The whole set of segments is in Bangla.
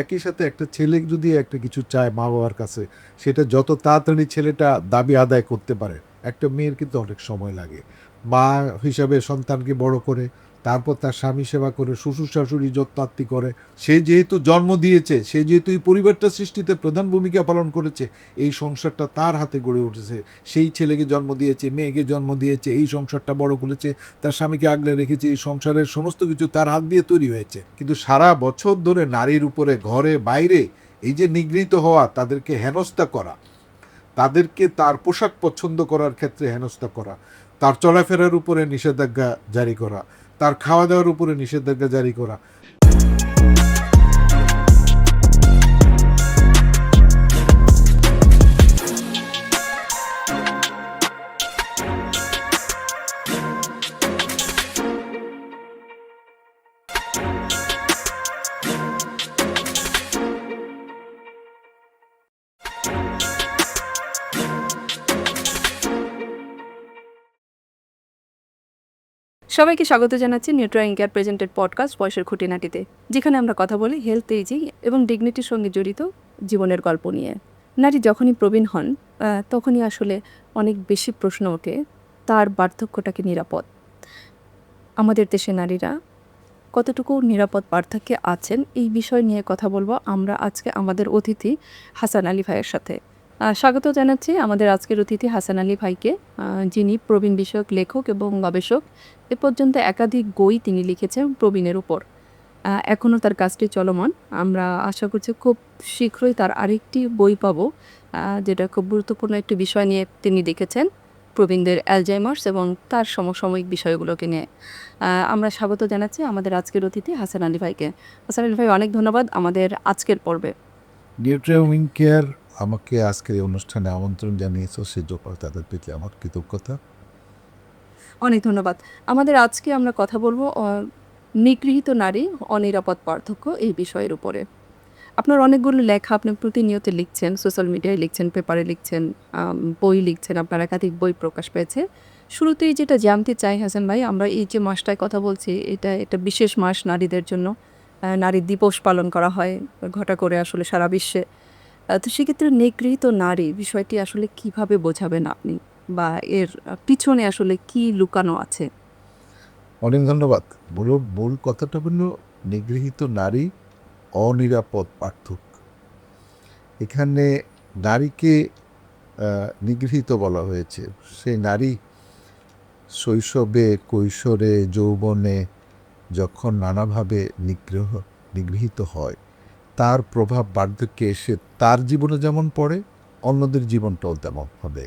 একই সাথে একটা ছেলে যদি একটা কিছু চায় মা বাবার কাছে, সেটা যত তাড়াতাড়ি ছেলেটা দাবি আদায় করতে পারে। একটা মেয়ের কিন্তু অনেক সময় লাগে। মা হিসাবে সন্তানকে বড় করে, তারপর তার স্বামী সেবা করে, শ্বশুর শাশুড়ি যত্নার্তি করে। সে যেহেতু জন্ম দিয়েছে, সে যেহেতু এই পরিবারটা সৃষ্টিতে প্রধান ভূমিকা পালন করেছে, এই সংসারটা তার হাতে গড়ে উঠেছে। সেই ছেলেকে জন্ম দিয়েছে, মেয়েকে জন্ম দিয়েছে, এই সংসারটা বড় করেছে, তার স্বামীকে আগলে রেখেছে, এই সংসারের সমস্ত কিছু তার হাত দিয়ে তৈরি হয়েছে। কিন্তু সারা বছর ধরে নারীর উপরে ঘরে বাইরে এই যে নিগৃহীত হওয়া, তাদেরকে হেনস্থা করা, তাদেরকে তার পোশাক পছন্দ করার ক্ষেত্রে হেনস্থা করা, তার চলাফেরার উপরে নিষেধাজ্ঞা জারি করা, তার খাওয়া দাওয়ার উপরে নিষেধাজ্ঞা জারি করা। সবাইকে স্বাগত জানাচ্ছি নিউট্রাইন কেয়ার প্রেজেন্টেড পডকাস্ট বয়সের খুঁটিনাটিতে, যেখানে আমরা কথা বলি হেলথ, এজিং এবং ডিগনিটির সঙ্গে জড়িত জীবনের গল্প নিয়ে। নারী যখনই প্রবীণ হন তখনই আসলে অনেক বেশি প্রশ্ন ওঠে, তার বার্ধক্যটা কি নিরাপদ? আমাদের দেশে নারীরা কতটুকু নিরাপদ পার্থক্যে আছেন, এই বিষয় নিয়ে কথা বলবো আমরা আজকে আমাদের অতিথি হাসান আলী ভাইয়ের সাথে। স্বাগত জানাচ্ছি আমাদের আজকের অতিথি হাসান আলী ভাইকে, যিনি প্রবীণ বিষয়ক লেখক এবং গবেষক। এ পর্যন্ত একাধিক বই তিনি লিখেছেন প্রবীণের উপর। এখনও তার কাজটি চলমান। আমরা আশা করছি খুব শীঘ্রই তার আরেকটি বই পাবো, যেটা খুব গুরুত্বপূর্ণ একটি বিষয় নিয়ে তিনি লিখেছেন, প্রবীণদের অ্যালজাইমার্স এবং তার সমসাময়িক বিষয়গুলোকে নিয়ে। আমরা স্বাগত জানাচ্ছি আমাদের আজকের অতিথি হাসান আলী ভাইকে। হাসান আলী ভাই, অনেক ধন্যবাদ আমাদের আজকের পর্বে। নিউট্রিউইং কেয়ার আমাকে আজকের এই অনুষ্ঠানে আমন্ত্রণ জানিয়েছে, সেজন্য তাদের প্রতি আমার কৃতজ্ঞতা। অনেক ধন্যবাদ। আমাদের আজকে আমরা কথা বলবো নিগৃহীত নারী অনিরাপদ পার্থক্য এই বিষয়ের উপরে। আপনার অনেকগুলো লেখা আপনি প্রতিনিয়ত লিখছেন, সোশ্যাল মিডিয়ায় লিখছেন, পেপারে লিখছেন, বই লিখছেন, আপনার একাধিক বই প্রকাশ পেয়েছে। শুরুতেই যেটা জানতে চাই হাসান ভাই, আমরা এই যে মাসটায় কথা বলছি, এটা বিশেষ মাস নারীদের জন্য। নারী দিবস পালন করা হয় ঘটা করে আসলে সারা বিশ্বে। তো সেক্ষেত্রে নিগৃহীত নারী বিষয়টি আসলে কিভাবে বোঝাবেন আপনি, বা এর পিছনে আসলে কি লুকানো আছে? অনেক ধন্যবাদ। মূল কথাটা হলো নিগৃহীত নারী অনিরাপদ পার্থক্য। এখানে নারীকে নিগৃহীত বলা হয়েছে। সেই নারী শৈশবে, কৈশোরে, যৌবনে যখন নানাভাবে নিগৃহীত হয়, তার প্রভাব বার্ধক্যে এসে তার জীবনে যেমন পড়ে, অন্যদের জীবনটাও তেমনভাবে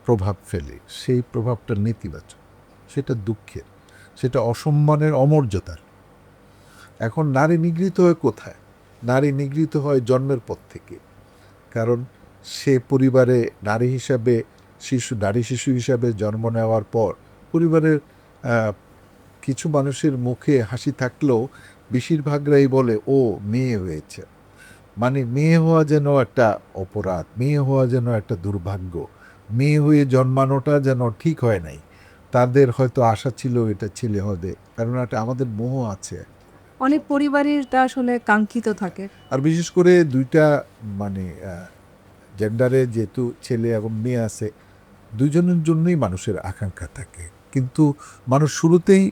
প্রভাব ফেলে। সেই প্রভাবটা নেতিবাচক, সেটা দুঃখের, সেটা অসম্মানের, অমর্যাদার। এখন নারী নিগৃহীত হয় কোথায়? নারী নিগৃহীত হয় জন্মের পর থেকে। কারণ সে পরিবারে নারী শিশু হিসাবে জন্ম নেওয়ার পর পরিবারের কিছু মানুষের মুখে হাসি থাকলেও বেশিরভাগরাই বলে ও মেয়ে হয়েছে। মানে মেয়ে হওয়া যেন একটা অপরাধ, মেয়ে হওয়া যেন একটা দুর্ভাগ্য, মেয়ে হয়ে জন্মানোটা যেন ঠিক হয় নাই। তাদের হয়তো আশা ছিল এটা ছেলে হবে, কারণ একটা আমাদের মোহ আছে। অনেক পরিবারের তা আসলে কাঙ্ক্ষিত থাকে। আর বিশেষ করে দুইটা মানে জেন্ডারে যেহেতু ছেলে এবং মেয়ে আছে, দুজনের জন্যই মানুষের আকাঙ্ক্ষা থাকে, কিন্তু মানুষ শুরুতেই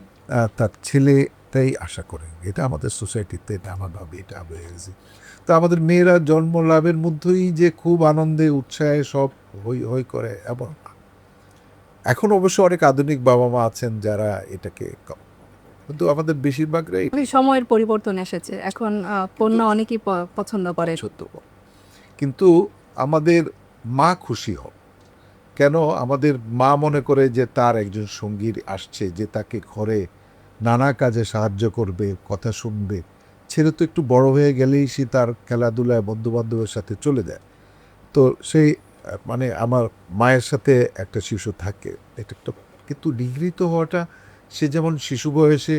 তার ছেলেটাই আশা করে। এটা আমাদের সোসাইটিতে, এটা আমার ভাবে এটা হয়ে গেছে। তো আমাদের মেয়েরা জন্ম লাভের মধ্যেই যে খুব আনন্দে উৎসাহে সব হই হই করে, এবং এখন অবশ্য অনেক আধুনিক বাবা মা আছেন যারা এটাকে কিন্তু আমাদের বেশিরভাগরাই সময়ের পরিবর্তন এসেছে, এখন কন্যা অনেকেই পছন্দ করে। সত্য। কিন্তু আমাদের মা খুশি হন কেন? আমাদের মা মনে করে যে তার একজন সঙ্গী আসছে, যে তাকে ঘরে নানা কাজে সাহায্য করবে, কথা শুনবে। ছেলে তো একটু বড় হয়ে গেলেই সে তার খেলাধুলায় বন্ধুবান্ধবের সাথে চলে যায়। তো সেই মানে আমার মায়ের সাথে একটা শিশু থাকে, এটা একটা। কিন্তু নিগৃহীত হওয়াটা, সে যেমন শিশু বয়সে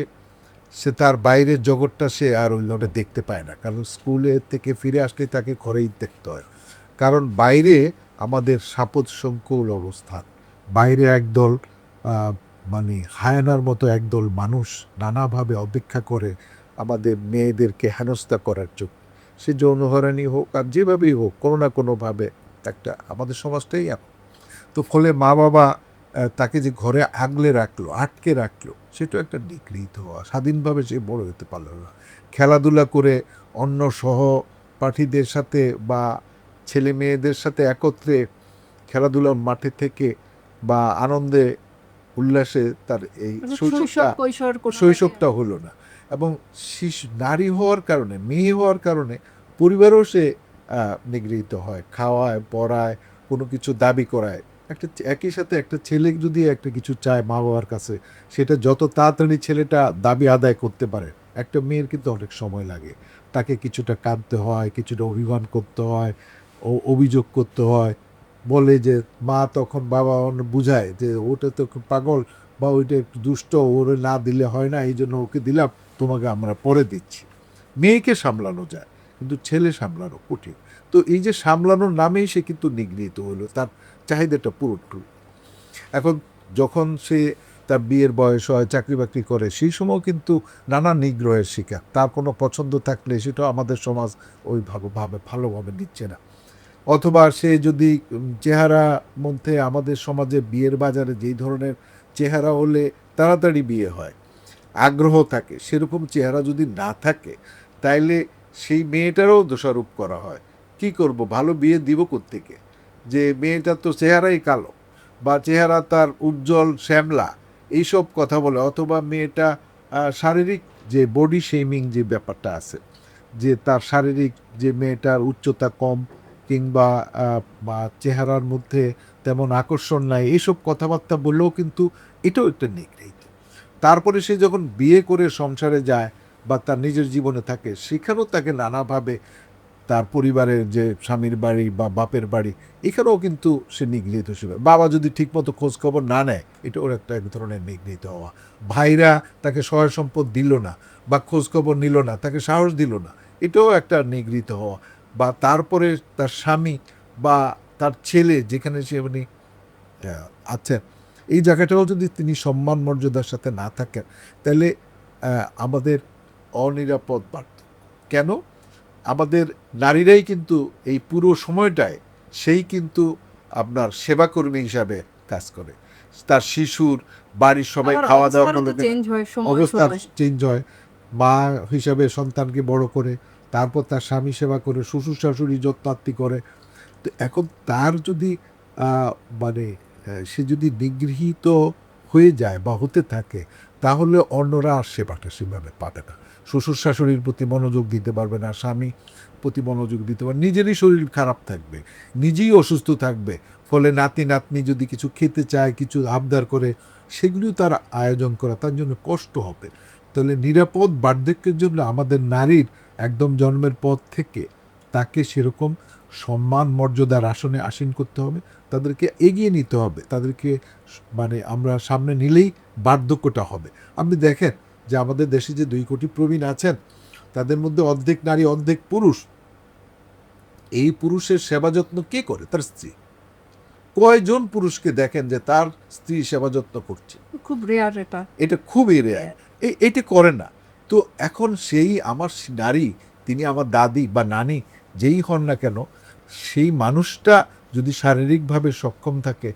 সে তার বাইরের জগৎটা সে আর ওইভাবে দেখতে পায় না, কারণ স্কুলে থেকে ফিরে আসলে তাকে ঘরেই দেখতে হয়। কারণ বাইরে আমাদের সাপদ সংকুল অবস্থান, বাইরে একদল মানে হায়ানার মতো একদল মানুষ নানাভাবে অপেক্ষা করে আমাদের মেয়েদেরকে হেনস্থা করার জন্য, সে যৌন হয়রানি হোক আর যেভাবেই হোক, কোনো না কোনোভাবে একটা আমাদের সমাজটাই এমন। তো ফলে মা বাবা তাকে যে ঘরে আগলে রাখলো, আটকে রাখলো, সেটাও একটা নিগৃহীত হওয়া। স্বাধীনভাবে সে বড় হতে পারলো না। খেলাধুলা করে অন্য সহপাঠীদের সাথে বা ছেলে মেয়েদের সাথে একত্রে খেলাধুলার মাঠে থেকে বা আনন্দে উল্লাসে তার এই শৈশবটা হলো না। এবং নারী হওয়ার কারণে, মেয়ে হওয়ার কারণে পরিবারও সে নিগৃহীত হয়, খাওয়ায়, পড়ায়, কোনো কিছু দাবি করায়। একই সাথে একটা ছেলে যদি একটা কিছু চায় মা বাবার কাছে, সেটা যত তাড়াতাড়ি ছেলেটা দাবি আদায় করতে পারে, একটা মেয়ের কিন্তু অনেক সময় লাগে। তাকে কিছুটা কাঁদতে হয়, কিছুটা অভিমান করতে হয়, অভিযোগ করতে হয়। বলে যে মা তখন বাবা বুঝায় যে ওটা তো পাগল বা ওইটা একটু দুষ্ট, ওরে না দিলে হয় না, এই জন্য ওকে দিলাম, তোমাকে আমরা পরে দিচ্ছি। মেয়েকে সামলানো যায়, কিন্তু ছেলে সামলানো কঠিন। তো এই যে সামলানোর নামেই সে কিন্তু নিগৃহীত হলো, তার চাহিদাটা পূরণ করল। এখন যখন সে তার বিয়ের বয়স হয়, চাকরি বাকরি করে, সেই সময় কিন্তু নানা নিগ্রহের শিকার। তার কোনো পছন্দ থাকলে সেটা আমাদের সমাজ ভালোভাবে নিচ্ছে না। অথবা সে যদি চেহারা মধ্যে আমাদের সমাজে বিয়ের বাজারে যেই ধরনের চেহারা হলে তাড়াতাড়ি বিয়ে হয়, আগ্রহ থাকে, সেরকম চেহারা যদি না থাকে, তাইলে সেই মেয়েটারও দোষারোপ করা হয়। কি করব, ভালো বিয়ে দিব কোত্থেকে, যে মেয়েটার তো চেহারাই কালো বা চেহারা তার উজ্জ্বল শ্যামলা, এইসব কথা বলে। অথবা মেয়েটা শারীরিক যে বডি শেমিং যে ব্যাপারটা আছে, যে তার শারীরিক, যে মেয়েটার উচ্চতা কম কিংবা বা চেহারার মধ্যে তেমন আকর্ষণ নাই, এইসব কথাবার্তা বললেও কিন্তু এটাও একটা নিগৃহীত। তারপরে সে যখন বিয়ে করে সংসারে যায় বা তার নিজের জীবনে থাকে, সেখানেও তাকে নানাভাবে তার পরিবারের যে স্বামীর বাড়ি বা বাপের বাড়ি, এখানেও কিন্তু সে নিগৃহীত হিসেবে। বাবা যদি ঠিকমতো খোঁজখবর না নেয়, এটা ওর একটা এক ধরনের নিগৃহীত হওয়া। ভাইরা তাকে সহায় সম্পদ দিল না বা খোঁজখবর নিল না, তাকে সাহস দিল না, এটাও একটা নিগৃহীত হওয়া। বা তারপরে তার স্বামী বা তার ছেলে যেখানে সে উনি আছেন, এই জায়গাটাও যদি তিনি সম্মান মর্যাদার সাথে না থাকেন, তাহলে আমাদের অনিরাপদ বার্তা। কেন? আমাদের নারীরাই কিন্তু এই পুরো সময়টায় সেই কিন্তু আপনার সেবাকর্মী হিসাবে কাজ করে। তার শিশুর বাড়ির সবাই খাওয়া দাওয়া করলে অবস্থা চেঞ্জ হয়। মা হিসাবে সন্তানকে বড় করে, তারপর তার স্বামী সেবা করে, শ্বশুর শাশুড়ি যত্নার্থী করে। তো এখন তার যদি মানে সে যদি নিগৃহীত হয়ে যায় বা হতে থাকে, তাহলে অন্যরা আর সেবাটা সেভাবে পাবে না। শ্বশুর শাশুড়ির প্রতি মনোযোগ দিতে পারবে না, স্বামী প্রতি মনোযোগ দিতে পারবে, নিজেরই শরীর খারাপ থাকবে, নিজেই অসুস্থ থাকবে। ফলে নাতি নাতনি যদি কিছু খেতে চায়, কিছু আবদার করে, সেগুলিও তার আয়োজন করা তার জন্য কষ্ট হবে। তাহলে নিরাপদ বার্ধক্যের জন্য আমাদের নারীর একদম জন্মের পর থেকে তাকে সেরকম সম্মান মর্যাদার আসনে আসীন করতে হবে, তাদেরকে এগিয়ে নিতে হবে, তাদেরকে মানে আমরা সামনে নিলেই বার্ধক্যটা হবে। আপনি দেখেন যে আমাদের দেশে যে 2 কোটি প্রবীণ আছেন, তাদের মধ্যে অর্ধেক নারী অর্ধেক পুরুষ। এই পুরুষের সেবা যত্ন কে করে? তার স্ত্রী। কয়জন পুরুষকে দেখেন যে তার স্ত্রী সেবা যত্ন করছে? খুব রেয়ার। এটা খুবই রেয়ার। এটা করে না। তো এখন সেই আমার নারী, তিনি আমার দাদি বা নানি যেই হন না কেন, সেই মানুষটা যদি শারীরিকভাবে সক্ষম থাকে,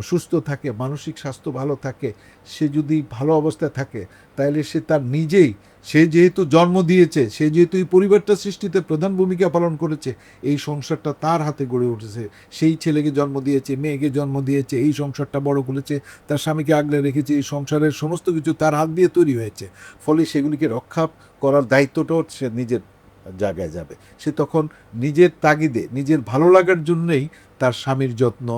সুস্থ থাকে, মানসিক স্বাস্থ্য ভালো থাকে, সে যদি ভালো অবস্থায় থাকে, তাহলে সে তার নিজেই, সে যেহেতু জন্ম দিয়েছে, সে যেহেতু এই পরিবারটা সৃষ্টিতে প্রধান ভূমিকা পালন করেছে, এই সংসারটা তার হাতে গড়ে উঠেছে, সেই ছেলেকে জন্ম দিয়েছে, মেয়েকে জন্ম দিয়েছে, এই সংসারটা বড় করেছে, তার স্বামীকে আগলে রেখেছে, এই সংসারের সমস্ত কিছু তার হাত দিয়ে তৈরি হয়েছে। ফলে সেগুলিকে রক্ষা করার দায়িত্বটাও সে নিজের জায়গায় যাবে। সে তখন নিজের তাগিদে, নিজের ভালো লাগার জন্যেই তার স্বামীর যত্ন,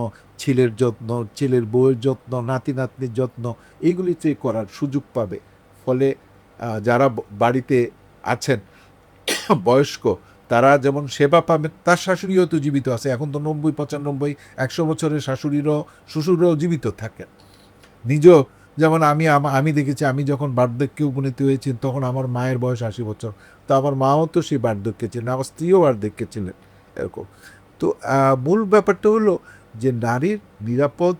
ছেলের যত্ন, ছেলের বউয়ের যত্ন, নাতি নাতনির যত্ন, এগুলিতে করার সুযোগ পাবে। ফলে যারা বাড়িতে আছেন বয়স্ক, তারা যেমন সেবা পাবেন, তার শাশুড়িও তো জীবিত আছে। এখন তো 90, 95, 100 বছরের শাশুড়িরও শ্বশুররাও জীবিত থাকেন। নিজেও যেমন আমি দেখেছি, আমি যখন বার্ধক্যে উপনীত হয়েছি, তখন আমার মায়ের বয়স 80 বছর। তো আমার মাও তো সেই বার্ধক্যে ছিলেন, আমার স্ত্রীও বার্ধক্যে ছিলেন, এরকম। তো মূল ব্যাপারটা হলো যে নারীর নিরাপদ,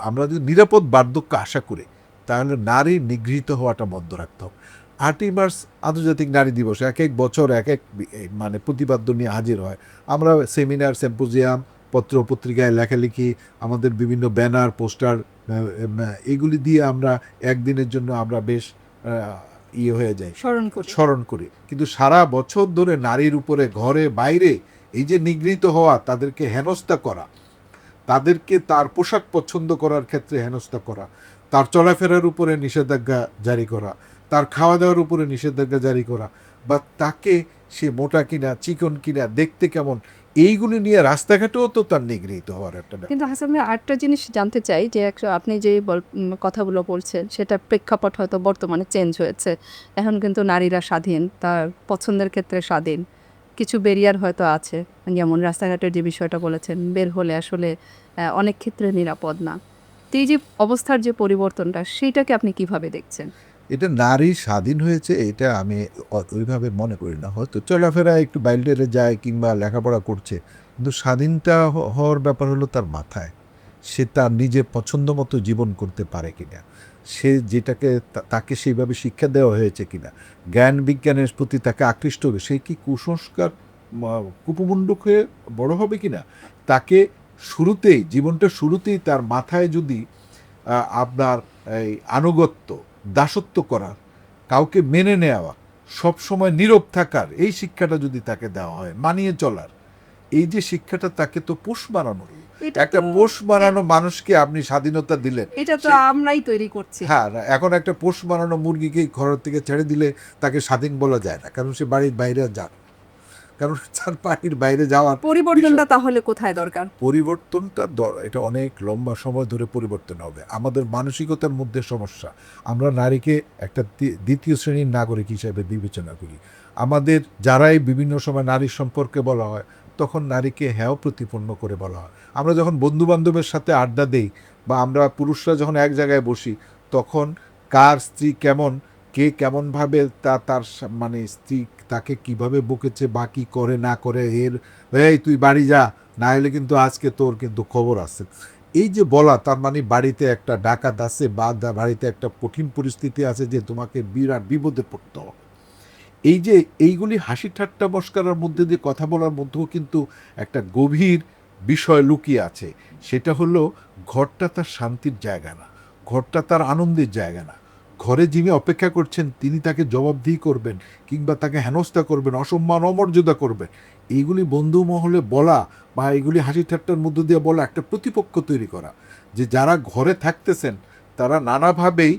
আমরা যদি নিরাপদ বার্ধক্য আশা করি, তাহলে নারীর নিগৃহীত হওয়াটা বন্ধ রাখতে হবে। 8ই মার্চ আন্তর্জাতিক নারী দিবস এক এক বছর এক এক মানে প্রতিপাদ্য নিয়ে হাজির হয়। আমরা সেমিনার, সিম্পোজিয়াম, পত্র পত্রিকায় লেখালেখি, আমাদের বিভিন্ন ব্যানার, পোস্টার, এগুলি দিয়ে আমরা একদিনের জন্য আমরা বেশ হয়ে যাই, স্মরণ করি। কিন্তু সারা বছর ধরে নারীর উপরে ঘরে বাইরে এই যে নিগৃহীত হওয়া, তাদেরকে হেনস্থা করা, তাদেরকে তার পোশাক পছন্দ করার ক্ষেত্রে হেনস্থা করা, তার চলাফেরার উপরে নিষেধাজ্ঞা জারি করা, তার খাওয়া দাওয়ার উপরে নিষেধাজ্ঞা জারি করা, বা তাকে সে মোটা কিনা, চিকন কিনা, দেখতে কেমন, এইগুলি নিয়ে রাস্তাঘাটেও তো তার নিগৃহীত হওয়ার একটা ব্যাপার। কিন্তু হাসান ভাই, আরেকটা জিনিস জানতে চাই যে আপনি যে কথাগুলো বলছেন সেটা প্রেক্ষাপট হয়তো বর্তমানে চেঞ্জ হয়েছে। এখন কিন্তু নারীরা স্বাধীন, তার পছন্দের ক্ষেত্রে স্বাধীন। কিছু ব্যারিয়ার হয়তো আছে, যেমন রাস্তাঘাটের যে বিষয়টা বলেছেন, বের হলে আসলে অনেক ক্ষেত্রে নিরাপদ না। তো এই যে অবস্থার যে পরিবর্তনটা, সেইটাকে আপনি কিভাবে দেখছেন? এটা নারী স্বাধীন হয়েছে, এটা আমি ওইভাবে মনে করি না। হয়তো চলাফেরা একটু বাইরে যায় কিংবা লেখাপড়া করছে, কিন্তু স্বাধীনতা হওয়ার ব্যাপার হলো তার মাথায়। সে তার নিজের পছন্দ মতো জীবন করতে পারে কিনা, সে যেটাকে তাকে সেইভাবে শিক্ষা দেওয়া হয়েছে কিনা, জ্ঞান বিজ্ঞানের প্রতি তাকে আকৃষ্ট হবে, সে কি কুসংস্কার কুপমণ্ডক হয়ে বড় হবে কিনা, তাকে শুরুতেই, জীবনটা শুরুতেই তার মাথায় যদি আপনার এই আনুগত্য, দাসত্ব করার, কাউকে মেনে নেওয়া, সবসময় নীরব থাকার, এই শিক্ষাটা যদি তাকে দেওয়া হয়, মানিয়ে চলার, এই যে শিক্ষাটা, তাকে তো পোষ মানানো, একটা পোষ মানানো মানুষকে আপনি স্বাধীনতা দিলেন, এটা তো আমরাই তৈরি করছি। হ্যাঁ, এখন একটা পোষ মানানো মুরগিকে ঘরের থেকে ছেড়ে দিলে তাকে স্বাধীন বলা যায় না, কারণ সে বাড়ির বাইরে যান, কারণ তার বাড়ির বাইরে যাওয়ার পরিবর্তনটা তাহলে কোথায় দরকার? পরিবর্তনটা এটা অনেক লম্বা সময় ধরে পরিবর্তন হবে। আমাদের মানসিকতার মধ্যে সমস্যা। আমরা নারীকে একটা দ্বিতীয় শ্রেণীর নাগরিক হিসেবে বিবেচনা করি। আমাদের যারাই বিভিন্ন সময় নারীর সম্পর্কে বলা হয়, তখন নারীকে হেয় প্রতিপন্ন করে বলা হয়। আমরা যখন বন্ধুবান্ধবের সাথে আড্ডা দেই, বা আমরা পুরুষরা যখন এক জায়গায় বসি, তখন কার স্ত্রী কেমন, কে কেমনভাবে তার মানে স্ত্রী তাকে কিভাবে বকেছে বা কী করে না করে, এই তুই বাড়ি যা, না হলে কিন্তু আজকে তোর কিন্তু খবর আছে, এই যে বলা, তার মানে বাড়িতে একটা ডাকাত আছে, বা বাড়িতে একটা কঠিন পরিস্থিতি আছে যে তোমাকে বিরাট বিপদে পড়তে হবে। এই যে এইগুলি হাসি ঠাট্টা মস্করার মধ্যে দিয়ে কথা বলার মধ্যেও কিন্তু একটা গভীর বিষয় লুকিয়ে আছে। সেটা হলো, ঘরটা তার শান্তির জায়গা না, ঘরটা তার আনন্দের জায়গা না। ঘরে যিনি অপেক্ষা করছেন, তিনি তাকে জবাবদিহি করবেন, কিংবা তাকে হেনস্থা করবেন, অসম্মান অমর্যাদা করবেন। এইগুলি বন্ধু মহলে বলা, বা এইগুলি হাসি ঠাট্টার মধ্য দিয়ে বলা, একটা প্রতিপক্ষ তৈরি করা, যে যারা ঘরে থাকতেছেন তারা নানাভাবেই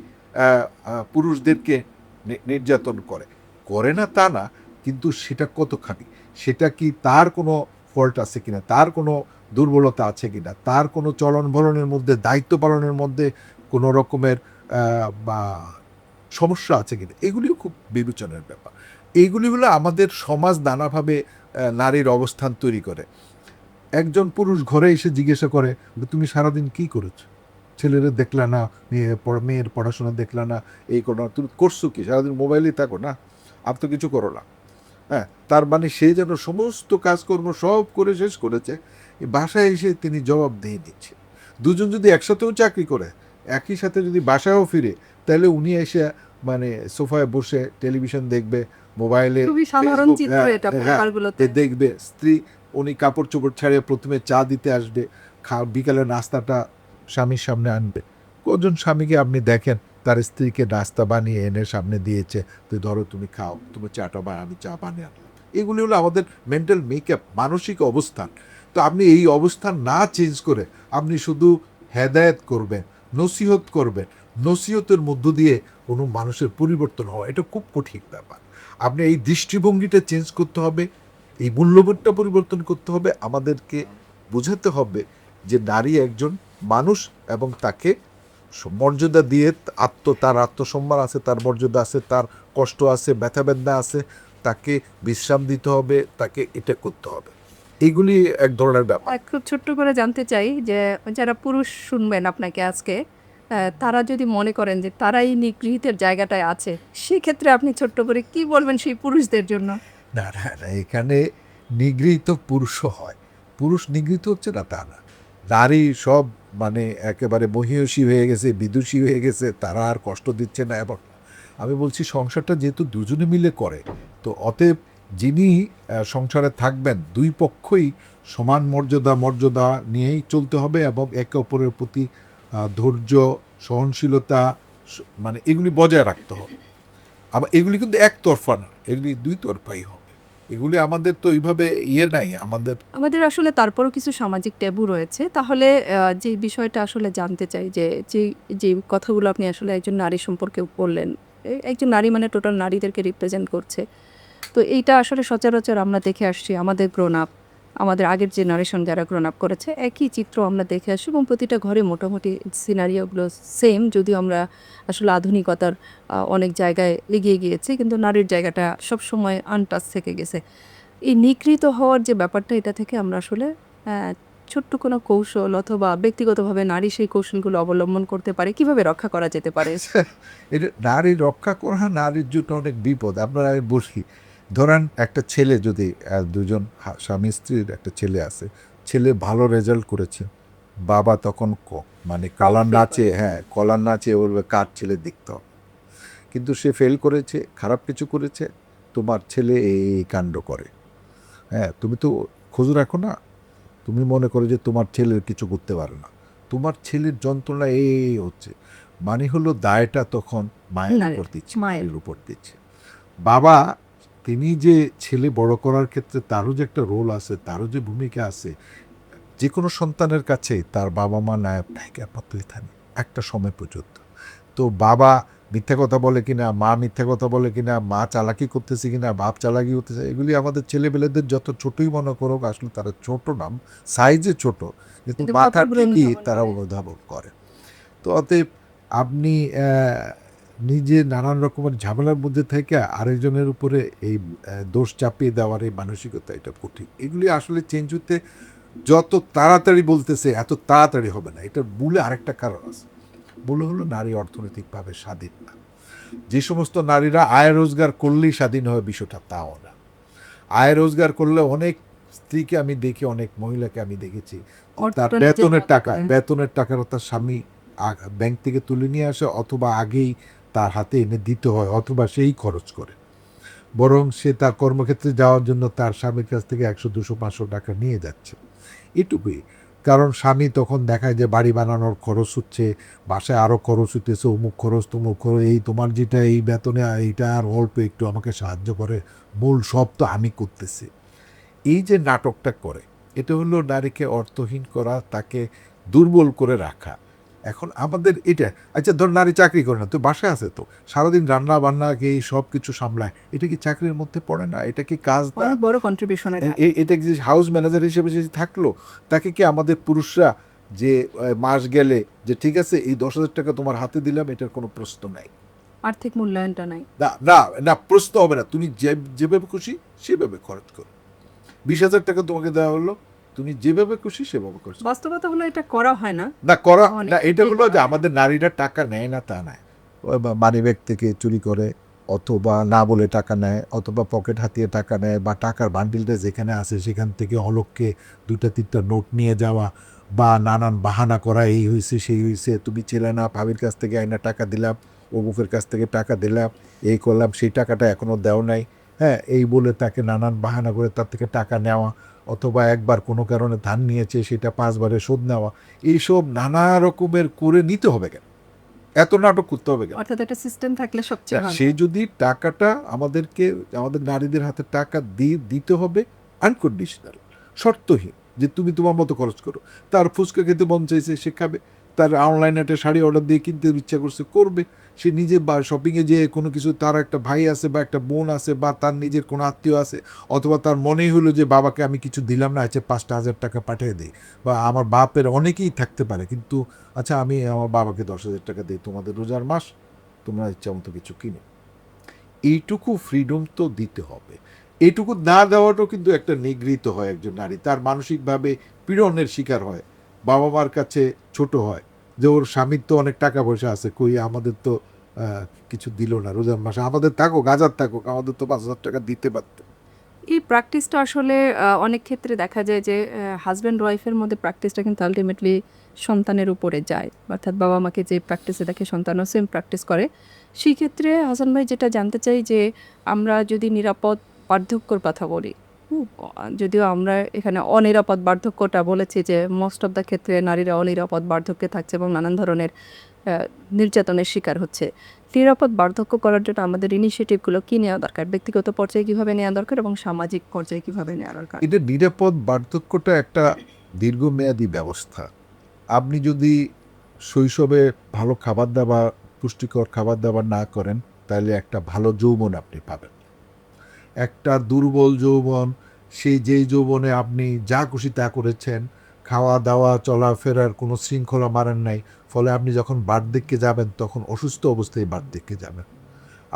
পুরুষদেরকে নির্যাতন করে না তা না, কিন্তু সেটা কতখানি, সেটা কি তার কোনো ফল্ট আছে কিনা, তার কোনো দুর্বলতা আছে কিনা, তার কোনো চলন বলনের মধ্যে, দায়িত্ব পালনের মধ্যে কোনো রকমের বা সমস্যা আছে কিনা, এগুলিও খুব বিবেচনার ব্যাপার। এইগুলি হলো আমাদের সমাজ নানাভাবে নারীর অবস্থান তৈরি করে। একজন পুরুষ ঘরে এসে জিজ্ঞাসা করে, তুমি সারাদিন কি করেছো, ছেলেরা দেখলা না, মেয়ের পড়াশোনা দেখলা না, এই করো না, তুমি করছো কি, সারাদিন মোবাইলেই থাকো না, আর তো কিছু করো না। হ্যাঁ, তার মানে সে যেন সমস্ত কাজকর্ম সব করে শেষ করেছে, বাসায় এসে তিনি জবাব দিয়ে দিচ্ছে। দুজন যদি একসাথেও চাকরি করে, একই সাথে যদি বাসায়ও ফিরে, তাহলে উনি এসে মানে সোফায় বসে টেলিভিশন দেখবে, মোবাইলে দেখবে, স্ত্রী উনি কাপড় চোপড় ছাড়িয়ে প্রথমে চা দিতে আসবে, বিকালে নাস্তাটা স্বামীর সামনে আনবে। কজন স্বামীকে আপনি দেখেন তার স্ত্রীকে নাস্তা বানিয়ে এনে সামনে দিয়েছে, তো ধরো তুমি খাও, তুমি চাটা বা আমি চা বানিয়ে আনলাম। এগুলি হলো আমাদের মেন্টাল মেকআপ, মানসিক অবস্থান। তো আপনি এই অবস্থান না চেঞ্জ করে আপনি শুধু হেদায়েত করবেন, নসিহত করবেন, নসিহতের মধ্য দিয়ে কোনো মানুষের পরিবর্তন হওয়া, এটা খুব কঠিন ব্যাপার। আপনি এই দৃষ্টিভঙ্গিটা চেঞ্জ করতে হবে, এই মূল্যবোধটা পরিবর্তন করতে হবে। আমাদেরকে বোঝাতে হবে যে নারী একজন মানুষ, এবং তাকে মর্যাদা দিয়ে, তার আত্মসম্মান আছে, তার মর্যাদা আছে, তার কষ্ট আছে, ব্যথা বেদনা আছে, তাকে বিশ্রাম দিতে হবে, তাকে এটা করতে হবে। এইগুলি এক ধরনের ব্যাপার। খুব ছোট্ট করে জানতে চাই যে যারা পুরুষ শুনবেন আপনাকে আজকে, তারা যদি মনে করেন যে তারাই নিগৃহীতের জায়গাটায় আছে, সেক্ষেত্রে আপনি ছোট্ট করে কি বলবেন সেই পুরুষদের জন্য? না, এখানে নিগৃহীত পুরুষও হয়, পুরুষ নিগৃহীত হচ্ছে না তা না। নারী সব মানে একেবারে মহিয়সী হয়ে গেছে, বিদুষী হয়ে গেছে, তারা আর কষ্ট দিচ্ছে না, এবং আমি বলছি সংসারটা যেহেতু দুজনে মিলে করে, তো অতএব যিনি সংসারে থাকবেন দুই পক্ষই সমান মর্যাদা নিয়েই চলতে হবে এবং একে অপরের প্রতি ধৈর্য, সহনশীলতা, মানে এগুলি বজায় রাখতে হবে। আবার এগুলি কিন্তু একতরফা না, এগুলি দুই তরফাই হবে। এগুলি আমাদের তো এইভাবে নাই আমাদের আসলে তারপরও কিছু সামাজিক ট্যাবু রয়েছে। তাহলে যে বিষয়টা আসলে জানতে চাই যে যে কথাগুলো আপনি আসলে একজন নারী সম্পর্কে বললেন, একজন নারী মানে টোটাল নারীদেরকে রিপ্রেজেন্ট করছে। তো এইটা আসলে সচরাচর আমরা দেখে আসছি আমাদের গ্রোন আপ, আমাদের আগের জেনারেশন যারা গ্রোন আপ করেছে একই চিত্র আমরা দেখে আসছি এবং প্রতিটা ঘরে মোটামুটি সিনারিওগুলো সেম, যদিও আমরা আসলে আধুনিকতার অনেক জায়গায় এগিয়ে গিয়েছি, কিন্তু নারীর জায়গাটা সবসময় আনটাচ থেকে গেছে। এই নিগৃহীত হওয়ার যে ব্যাপারটা, এটা থেকে আমরা আসলে ছোট্ট কোনো কৌশল অথবা ব্যক্তিগতভাবে নারী সেই কৌশলগুলো অবলম্বন করতে পারে, কিভাবে রক্ষা করা যেতে পারে? এটা নারী রক্ষা করা নারীর জন্য অনেক বিপদ। আমরা বসি, ধরেন একটা ছেলে যদি দুজন স্বামী স্ত্রীর একটা ছেলে আছে, ছেলে ভালো রেজাল্ট করেছে, বাবা তখন মানে কলার নাচে ওর কার ছেলে দেখতে হবে, কিন্তু সে ফেল করেছে, খারাপ কিছু করেছে, তোমার ছেলে এই কাণ্ড করে। হ্যাঁ, তুমি তো খোঁজ রাখো না, তুমি মনে করো যে তোমার ছেলের কিছু করতে পারে না, তোমার ছেলের যন্ত্রণা এই হচ্ছে, মানে হলো দায়টা তখন মায়ের উপর দিচ্ছে। বাবা তিনি যে ছেলে বড় করার ক্ষেত্রে তারও যে একটা রোল আছে, তারও যে ভূমিকা আছে, যে কোনো সন্তানের কাছে তার বাবা মা নায়ক নায়িকা পাত্রই থাকে একটা সময় পর্যন্ত। তো বাবা মিথ্যা কথা বলে কিনা, মা মিথ্যা কথা বলে কিনা, মা চালাকি করতেছে কিনা, বাপ চালাকি করতেছে, এগুলি আমাদের ছেলেবেলেদের যত ছোটই মনে করুক, আসলে তারা ছোট নাম, সাইজে ছোট, কিন্তু মাথার ঠিকই তারা অনুধাবন করে। তো অতএব আপনি নিজে নানান রকমের ঝামেলার মধ্যে থেকে আরেকজনের উপরে এই দোষ চাপিয়ে দেওয়ার এই মানসিকতা, এটা কঠিন। এগুলি আসলে চেঞ্জ হতে যত তাড়াতাড়ি বলতেছে এত তাড়াতাড়ি হবে না। এটার মূলে আরেকটা কারণ আছে, মূল হলো নারী অর্থনৈতিকভাবে স্বাধীন না। যে সমস্ত নারীরা আয় রোজগার করলেই স্বাধীন হয়, বিষয়টা তাও না। আয় রোজগার করলে অনেক স্ত্রীকে আমি দেখি, অনেক মহিলাকে আমি দেখেছি, তার বেতনের টাকাটা তার স্বামী ব্যাংক থেকে তুলে নিয়ে আসে, অথবা আগেই তার হাতে এনে দিতে হয়, অথবা সেই খরচ করে, বরং সে তার কর্মক্ষেত্রে যাওয়ার জন্য তার স্বামীর কাছ থেকে 100, 200, 500 টাকা নিয়ে যাচ্ছে। এটুকুই। কারণ স্বামী তখন দেখায় যে বাড়ি বানানোর খরচ হচ্ছে, বাসায় আরও খরচ হইতেছে, অমুক খরচ তমুক খরচ, এই তোমার যেটা এই বেতনে এইটা আর অল্প একটু আমাকে সাহায্য করে, মূল সব তো আমি করতেছি। এই যে নাটকটা করে, এটা হলো নারীকে অর্থহীন করা, তাকে দুর্বল করে রাখা। এখন আমাদের এটা, আচ্ছা ধর নারী চাকরি করে না, তো বাসায় আছে, তো সারাদিন রান্না বান্না এই সব কিছু সামলায়, এটা কি চাকরির মধ্যে পড়ে না? এটা কি কাজ না? অনেক বড় কন্ট্রিবিউশন। এটা কি হাউস ম্যানেজার হিসেবে যদি থাকলো, তাকে কি আমাদের পুরুষরা যে মাস গেলে যে ঠিক আছে এই 10,000 টাকা তোমার হাতে দিলাম, এটার কোনো প্রশ্ন নাই, আর্থিক মূল্যায়নটা নাই। না না না, প্রশ্ন হবে না, তুমি যেভাবে খুশি সেভাবে খরচ করো। 20,000 টাকা তোমাকে দেওয়া হলো, তুমি যেভাবে খুশি সেভাবে খরচ। বাস্তবতা হলো এটা করা হয় না, না করা না, এটা হলো যে আমাদের নারীরা টাকা নেয় না তা নয়, মানি ব্যাগ থেকে চুরি করে, অথবা না বলে টাকা নেয়, অথবা পকেট হাতিয়ে টাকা নেয়, বা টাকার বান্ডিলটা যেখানে আছে সেখান থেকে অলক্ষ্যে 2-3টা নোট নিয়ে যাওয়া, বা নানান বাহানা করা, এই হয়েছে সেই হয়েছে, তুমি ছেলে না, ভাবির কাছ থেকে আইনা টাকা দিলাম, অমুকের কাছ থেকে টাকা দিলাম, এই করলাম, সেই টাকাটা এখনও দেও নাই, হ্যাঁ, এই বলে তাকে নানান বাহানা করে তার থেকে টাকা নেওয়া, অথবা একবার কোনো কারণে ধার নিয়েছে সেটা 5 বারে শোধ নেওয়া, এইসব নানা রকমের করে নিতে হবে কেন? এত নাটক করতে হবে কেন? অর্থাৎ একটা সিস্টেম থাকলে সবচেয়ে ভালো। সে যদি টাকাটা আমাদেরকে, আমাদের নারীদের হাতে টাকা দিতে হবে আনকন্ডিশনাল, শর্তহীন, যে তুমি তোমার মতো খরচ করো। তার ফুচকা খেতে মন চাইছে সে খাবে, তার অনলাইনে একটা শাড়ি অর্ডার দিয়ে কিনতে ইচ্ছা করছে করবে, সে নিজে বা শপিংয়ে যেয়ে কোনো কিছু, তার একটা ভাই আছে বা একটা বোন আছে বা তার নিজের কোনো আত্মীয় আছে, অথবা তার মনেই হলো যে বাবাকে আমি কিছু দিলাম না, আচ্ছা 5,000 টাকা পাঠিয়ে দিই, বা আমার বাপের অনেকেই থাকতে পারে, কিন্তু আচ্ছা আমি আমার বাবাকে 10,000 টাকা দিই, তোমাদের রোজার মাস, তোমরা ইচ্ছা মতো কিছু কিনো। এইটুকু ফ্রিডম তো দিতে হবে। এইটুকু না দেওয়াটাও কিন্তু একটা নিগৃহীত হয় একজন নারী, তার মানসিকভাবে পীড়নের শিকার হয়, বাবা মার কাছে ছোট হয়, যে ওর স্বামীর তো অনেক টাকা পয়সা আছে, কই আমাদের তো কিছু দিল না রোজার মাসে, আমাদের থাকুক, হাজার থাকুক, আমাদের তো 5,000 টাকা দিতে পারত। এই প্র্যাকটিসটা আসলে অনেক ক্ষেত্রে দেখা যায় যে হাজব্যান্ড ওয়াইফের মধ্যে প্র্যাকটিসটা কিন্তু আলটিমেটলি সন্তানের উপরে যায়, অর্থাৎ বাবা মাকে যে প্র্যাকটিসে দেখে সন্তানও সেম প্র্যাকটিস করে। সেই ক্ষেত্রে হাসান ভাই যেটা জানতে চাই যে আমরা যদি নিরাপদ বার্ধক্যর কথা বলি, যদিও আমরা এখানে অনিরাপদ বার্ধক্যটা বলেছি যে মোস্ট অফ দ্য ক্ষেত্রে নারীরা অনিরাপদ বার্ধক্যে থাকছে এবং নানান ধরনের নির্যাতনের শিকার হচ্ছে। নিরাপদ বার্ধক্য করার জন্য আমাদের ইনিশিয়েটিভগুলো কী নেওয়া দরকার, ব্যক্তিগত পর্যায়ে কীভাবে নেওয়া দরকার এবং সামাজিক পর্যায়ে কীভাবে নেওয়া দরকার? এটা নিরাপদ বার্ধক্যটা একটা দীর্ঘমেয়াদী ব্যবস্থা। আপনি যদি শৈশবে ভালো খাবার দাবার, পুষ্টিকর খাবার দাবার না করেন, তাহলে একটা ভালো যৌবন আপনি পাবেন। একটা দুর্বল যৌবন, সেই যেই যৌবনে আপনি যা খুশি তা করেছেন, খাওয়া দাওয়া চলাফেরার কোনো শৃঙ্খলা মানেন নাই, ফলে আপনি যখন বার্ধক্যে যাবেন তখন অসুস্থ অবস্থায় বার্ধক্যে যাবেন।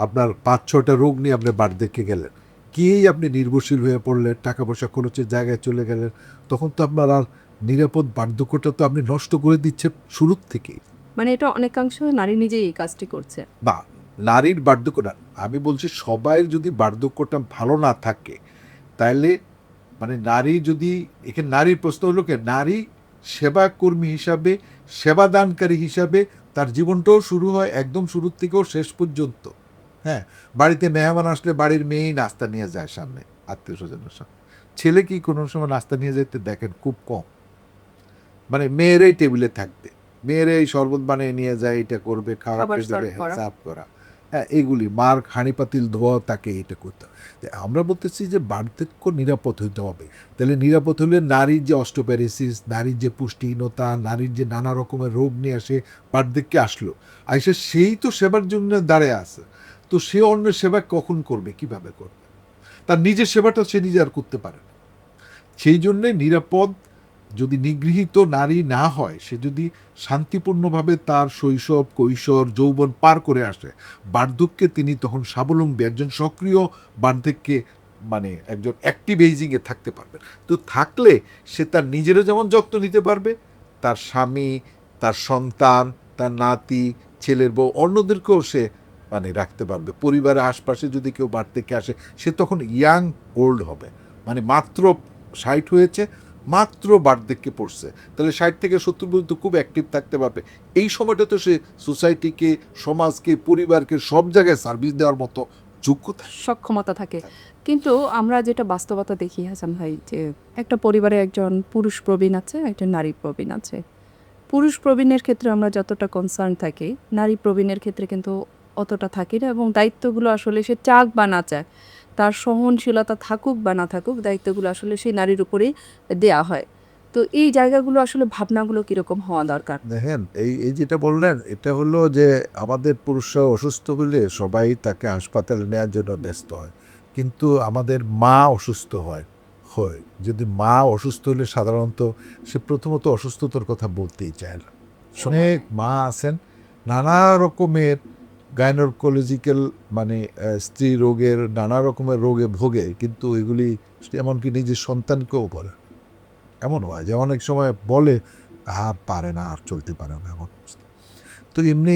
আপনার 5-6টা রোগ নিয়ে আপনি বার্ধক্যে গেলেন, গিয়েই আপনি নির্ভরশীল হয়ে পড়লেন, টাকা পয়সা খরচের জায়গায় চলে গেলেন, তখন তো আপনার আর নিরাপদ বার্ধক্যটা তো আপনি নষ্ট করে দিচ্ছেন শুরুর থেকেই। মানে এটা অনেকাংশ নারী নিজেই এই কাজটি করছে। বা নারীর বার্ধক্য না, আমি বলছি সবাইয়ের যদি বার্ধক্যটা ভালো না থাকে, তাহলে মানে নারী যদি, এখানে নারীর প্রশ্ন হলো কি, নারী সেবাকর্মী হিসাবে, সেবাদানকারী হিসাবে তার জীবনটাও শুরু হয় একদম শুরুর থেকেও শেষ পর্যন্ত। হ্যাঁ, বাড়িতে মেহমান আসলে বাড়ির মেয়েই নাস্তা নিয়ে যায় সামনে, আত্মীয় স্বজনের সামনে। ছেলে কি কোনো সময় নাস্তা নিয়ে যেতে দেখেন? খুব কম। মানে মেয়েরাই টেবিলে থাকবে, মেয়েরাই শরবত বানিয়ে নিয়ে যায়, এটা করবে, খাওয়া সার্ভ করা, হ্যাঁ, এগুলি মার হাঁড়ি পাতিল ধোয়া, তাকে এটা করতে হবে। আমরা বলতেছি যে বার্ধক্য নিরাপদ হতে হবে। তাহলে নিরাপদ হলে নারীর যে অস্টোপ্যারিসিস, নারীর যে পুষ্টিহীনতা, নারীর যে নানা রকমের রোগ নিয়ে আসে বার্ধক্যে আসলো, আইসে সেই তো সেবার জন্য দাঁড়িয়ে আছে, তো সে অন্যের সেবা কখন করবে, কিভাবে করবে? তার নিজের সেবাটা সে নিজে আর করতে পারে না। সেই জন্যে নিরাপদ যদি নিগৃহীত নারী না হয়, সে যদি শান্তিপূর্ণভাবে তার শৈশব, কৈশোর, যৌবন পার করে আসে, বার্ধক্যে তিনি তখন স্বাবলম্বী একজন সক্রিয় বার্ধক্যে, মানে একজন অ্যাক্টিভ এইজিংয়ে থাকতে পারবে। তো থাকলে সে তার নিজেরও যেমন যত্ন নিতে পারবে, তার স্বামী, তার সন্তান, তার নাতি, ছেলের বউ, অন্যদেরকেও সে মানে রাখতে পারবে। পরিবারের আশপাশে যদি কেউ বার্ধক্যে আসে, সে তখন ইয়াং ওল্ড হবে, মানে মাত্র 60 হয়েছে, মাত্র বার্ধক্যে পড়ছে, তাহলে 60 থেকে 70 পর্যন্ত খুব অ্যাক্টিভ থাকতে পারবে। এই সময়টা তো সে সোসাইটিকে, সমাজকে, পরিবারকে সব জায়গায় সার্ভিস দেওয়ার মতো যোগ্যতা, সক্ষমতা থাকে। কিন্তু আমরা যেটা বাস্তবতা দেখি হাসান ভাই, যে একটা পরিবারে একজন পুরুষ প্রবীণ আছে, একটা নারী প্রবীণ আছে। পুরুষ প্রবীণের ক্ষেত্রে আমরা যতটা কনসার্ন থাকি, নারী প্রবীণের ক্ষেত্রে কিন্তু অতটা থাকি না, এবং দায়িত্বগুলো আসলে সে চাক বা না চাক, তার সহনশীলতা থাকুক বা না থাকুক, দায়িত্বগুলো আসলে সেই নারীর উপরেই দেয়া হয়। তো এই জায়গাগুলো আসলে ভাবনাগুলো কীরকম হওয়া দরকার? দেখেন, এই এই যেটা বললেন, এটা হলো যে আমাদের পুরুষরা অসুস্থ হলে সবাই তাকে হাসপাতালে নেওয়ার জন্য ব্যস্ত হয়, কিন্তু আমাদের মা অসুস্থ হয়, যদি মা অসুস্থ হলে সাধারণত সে প্রথমত অসুস্থতার কথা বলতেই চায় না। অনেক মা আছেন নানা রকমের গাইনোকোলজিক্যাল, মানে স্ত্রী রোগের, নানা রকমের রোগে ভোগে, কিন্তু এগুলি এমনকি নিজের সন্তানকেও বলে। এমন হয় যে অনেক সময় বলে আর পারে না, আর চলতে পারে না, এমন অবস্থা। তো এমনি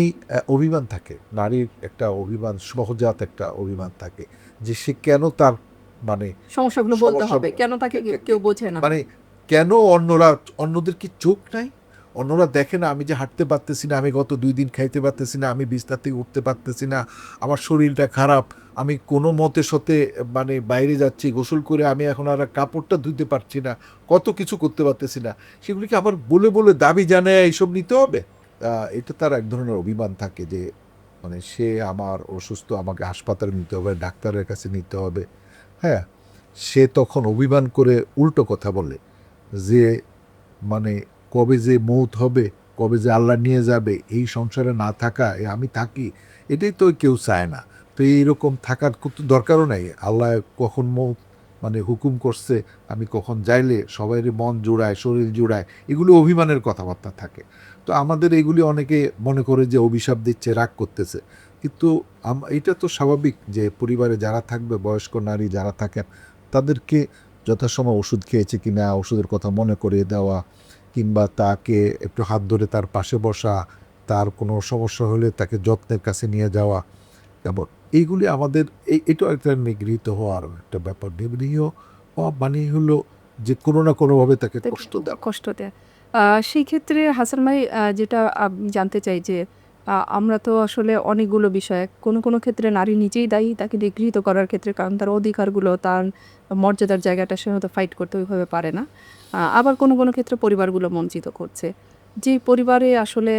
অভিমান থাকে, নারীর একটা অভিমান, সহজাত একটা অভিমান থাকে যে সে কেন তার মানে সমস্যাগুলো বলতে হবে, কেন তাকে কেউ বোঝে না, মানে কেন অন্যদের কি চোখ নাই? অন্যরা দেখে না আমি যে হাঁটতে পারতেছি না, আমি গত 2 দিন খাইতে পারতেছি না, আমি বিছানা থেকে উঠতে পারতেছি না, আমার শরীরটা খারাপ, আমি কোনো মতে সতে মানে বাইরে যাচ্ছি, গোসল করে আমি এখন আর কাপড়টা ধুতে পারছি না, কত কিছু করতে পারতেছি না, সেগুলিকে আবার বলে বলে দাবি জানায় এইসব নিতে হবে। এটা তার এক ধরনের অভিমান থাকে যে মানে সে আমার অসুস্থ, আমাকে হাসপাতালে নিতে হবে, ডাক্তারের কাছে নিতে হবে। হ্যাঁ, সে তখন অভিমান করে উল্টো কথা বলে যে মানে কবে যে মৌত হবে, কবে যে আল্লাহ নিয়ে যাবে, এই সংসারে না থাকা, আমি থাকি, এটাই তো কেউ চায় না। তো এইরকম থাকার তো দরকারও নাই। আল্লাহ কখন মৌত মানে হুকুম করছে, আমি কখন যাইলে সবাইয়ের মন জোড়ায়, শরীর জোড়ায়, এগুলো অভিমানের কথাবার্তা থাকে। তো আমাদের এগুলি অনেকে মনে করে যে অভিশাপ দিচ্ছে, রাগ করতেছে, কিন্তু এটা তো স্বাভাবিক যে পরিবারে যারা থাকবে, বয়স্ক নারী যারা থাকেন, তাদেরকে যথাসময় ওষুধ খেয়েছে কিনা ওষুধের কথা মনে করিয়ে দেওয়া, কিংবা তাকে একটু হাত ধরে তার পাশে বসা, তার কোনো সমস্যা হলে তাকে যত্নের কাছে নিয়ে যাওয়া, কেমন এইগুলি আমাদের এটা একটা নিগৃহীত হওয়ার একটা ব্যাপার। নিগৃহীত হওয়া মানে হলো যে কোনো না কোনোভাবে তাকে কষ্ট দেওয়া। কষ্ট দেয়। সেই ক্ষেত্রে হাসান ভাই, যেটা আমি জানতে চাই যে আমরা তো আসলে অনেকগুলো বিষয়, কোনো ক্ষেত্রে নারী নিজেই দায়ী তাকে নিগৃহীত করার ক্ষেত্রে, কারণ তার অধিকারগুলো, তার মর্যাদার জায়গাটা সে হয়তো ফাইট করতে ওইভাবে পারে না। আবার কোনো ক্ষেত্রে পরিবারগুলো বঞ্চিত করছে। যে পরিবারে আসলে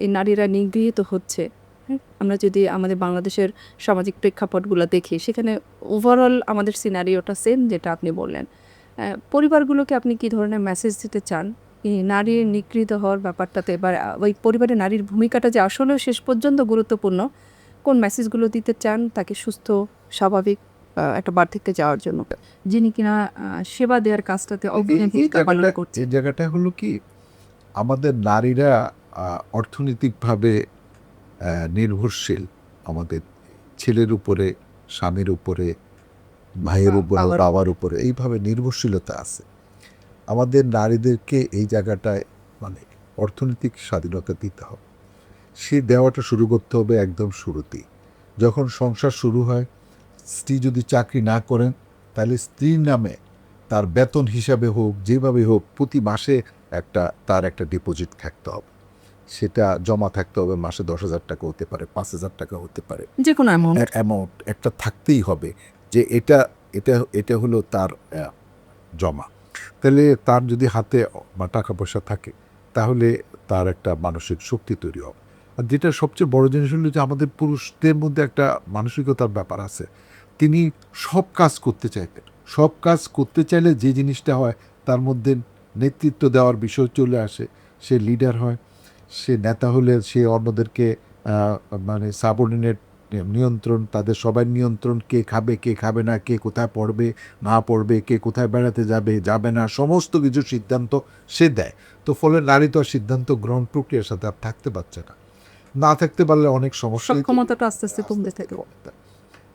এই নারীরা নিগৃহীত হচ্ছে, হ্যাঁ? আমরা যদি আমাদের বাংলাদেশের সামাজিক প্রেক্ষাপটগুলো দেখি, সেখানে ওভারঅল আমাদের সিনারিওটা সেম যেটা আপনি বললেন। পরিবারগুলোকে আপনি কী ধরনের মেসেজ দিতে চান এই নারীর নিগৃহীত হওয়ার ব্যাপারটাতে, বা ওই পরিবারে নারীর ভূমিকাটা যে আসলেও শেষ পর্যন্ত গুরুত্বপূর্ণ, কোন মেসেজগুলো দিতে চান তাকে সুস্থ, স্বাভাবিক একটা বার্ধক্যে যাওয়ার জন্য, যিনি কিনা সেবা দেওয়ার কাজটাতে অগ্রণী ভূমিকা পালন করছে? এই জায়গাটা হলো কি, আমাদের নারীরা অর্থনৈতিকভাবে নির্ভরশীল। আমাদের ছেলের উপরে, স্বামীর উপরে, ভাইয়ের উপরে, বাবার উপরে এইভাবে নির্ভরশীলতা আছে। আমাদের নারীদেরকে এই জায়গাটায় মানে অর্থনৈতিক স্বাধীনতা দিতে হবে। সে দেওয়াটা শুরু করতে হবে একদম শুরুতেই। যখন সংসার শুরু হয়, স্ত্রী যদি চাকরি না করেন, তাহলে স্ত্রীর নামে তার বেতন হিসাবে হোক, যেভাবে হোক, প্রতি মাসে তার একটা ডিপোজিট থাকতে হবে। সেটা জমা থাকতে হবে, মাসে 10,000 টাকা হতে পারে, 5,000 টাকা হতে পারে, যে কোনো অ্যামাউন্ট। অ্যামাউন্ট একটা থাকতেই হবে, যে এটা এটা এটা হলো তার জমা। তাহলে তার যদি হাতে বা টাকা পয়সা থাকে, তাহলে তার একটা মানসিক শক্তি তৈরি হবে। আর যেটা সবচেয়ে বড় জিনিস হলো যে আমাদের পুরুষদের মধ্যে একটা মানসিকতার ব্যাপার আছে। তিনি সব কাজ করতে চাইতেন। সব কাজ করতে চাইলে যে জিনিসটা হয়, তার মধ্যে নেতৃত্ব দেওয়ার বিষয় চলে আসে। সে লিডার হয়। সে নেতা হলে সে অন্যদেরকে মানে সাবঅর্ডিনেট, নিয়ন্ত্রণ, তাদের সবাই নিয়ন্ত্রণ, কে খাবে কে খাবে না, কে কোথায় পড়বে না পড়বে, কে কোথায় বেড়াতে যাবে যাবে না, সমস্ত কিছু সিদ্ধান্ত সে দেয়। তো ফলে নারী তো আর সিদ্ধান্ত গ্রহণ প্রক্রিয়ার সাথে আর থাকতে পারছে না। না থাকতে পারলে অনেক সমস্যা, সক্ষমতাটা আস্তে আস্তে কমতে থাকে।